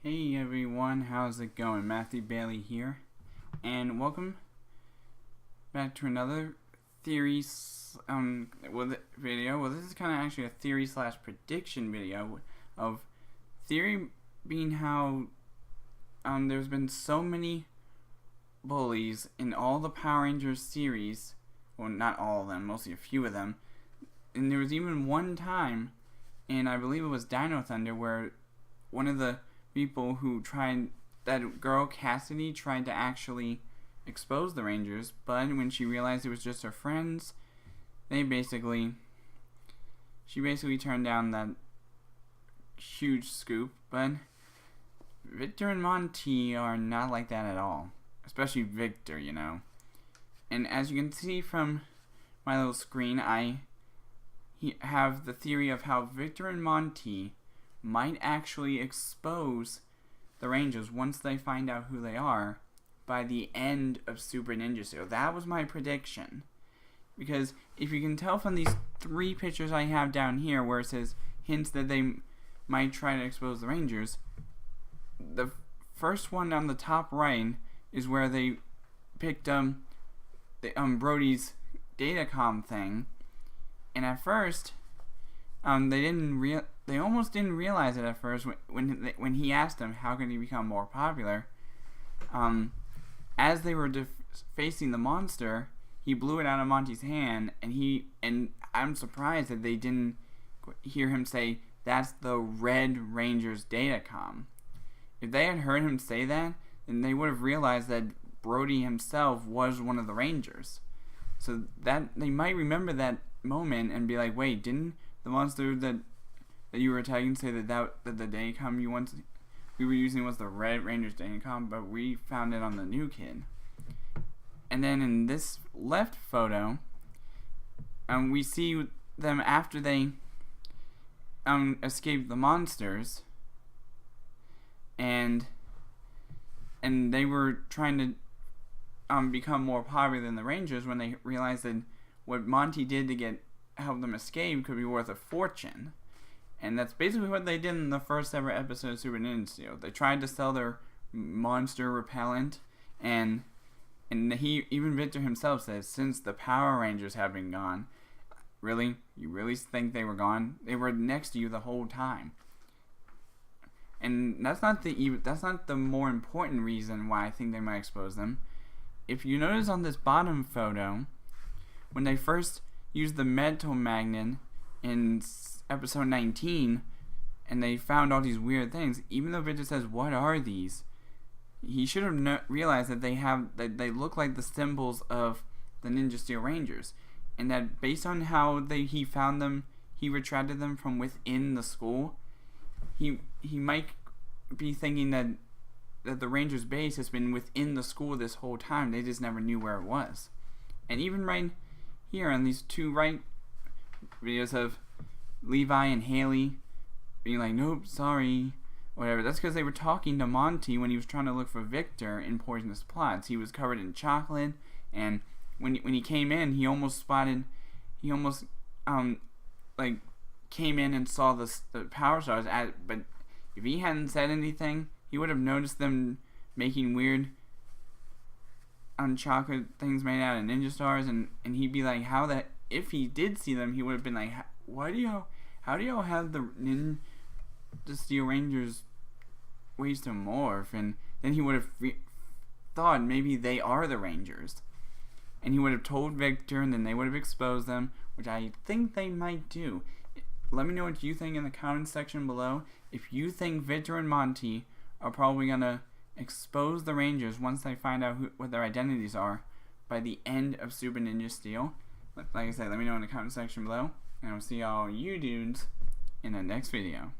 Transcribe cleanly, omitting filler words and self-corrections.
Hey everyone, how's it going? Matthew Bailey here, and welcome back to another video. Well, this is kind of actually a theory / prediction video of theory being how there's been so many bullies in all the Power Rangers series. Well, not all of them, mostly a few of them. And there was even one time, and I believe it was Dino Thunder, where one of the people who tried, that girl Cassidy, tried to actually expose the Rangers, but when she realized it was just her friends, she basically turned down that huge scoop. But Victor and Monty are not like that at all, especially Victor, you know. And as you can see from my little screen, I have the theory of how Victor and Monty might actually expose the Rangers once they find out who they are by the end of Super Ninja Steel. That was my prediction. Because if you can tell from these 3 pictures I have down here where it says hints that they might try to expose the Rangers, the first one on the top right is where they picked Brody's datacom thing, and at first they almost didn't realize it at first when he asked them how can he become more popular. As they were facing the monster, he blew it out of Monty's hand, and I'm surprised that they didn't hear him say, "That's the Red Ranger's datacom." If they had heard him say that, then they would have realized that Brody himself was one of the Rangers. So that they might remember that moment and be like, "Wait, didn't the monster that you were attacking say that the datacom we were using was the Red Ranger's datacom, but we found it on the new kid." And then in this left photo, we see them after they escaped the monsters, and they were trying to become more popular than the Rangers when they realized that what Monty did to help them escape could be worth a fortune. And that's basically what they did in the first ever episode of Super Ninja Steel. They tried to sell their monster repellent, and even Victor himself says, since the Power Rangers have been gone, really? You really think they were gone? They were next to you the whole time. And that's not the more important reason why I think they might expose them. If you notice on this bottom photo, when they first used the mental magnet in episode 19, and they found all these weird things, even though Victor says, "What are these?" he should have realized that they look like the symbols of the Ninja Steel Rangers, and that based on how he found them, he retracted them from within the school. He might be thinking that the Rangers base has been within the school this whole time. They just never knew where it was. And even right here on these 2 right videos of Levi and Haley being like, "Nope, sorry," whatever, that's because they were talking to Monty when he was trying to look for Victor in Poisonous Plots. He was covered in chocolate, and when he came in, he almost came in and saw the Power Stars. But if he hadn't said anything, he would have noticed them making weird chocolate things made out of Ninja Stars, and he'd be like, if he did see them, he would have been like, how do y'all have the Ninja Steel Rangers ways to morph? And then he would have thought maybe they are the Rangers, and he would have told Victor, and then they would have exposed them, which I think they might do. Let me know what you think in the comment section below. If you think Victor and Monty are probably gonna expose the Rangers once they find out what their identities are by the end of Super Ninja Steel, like I said, let me know in the comment section below, and I'll see all you dudes in the next video.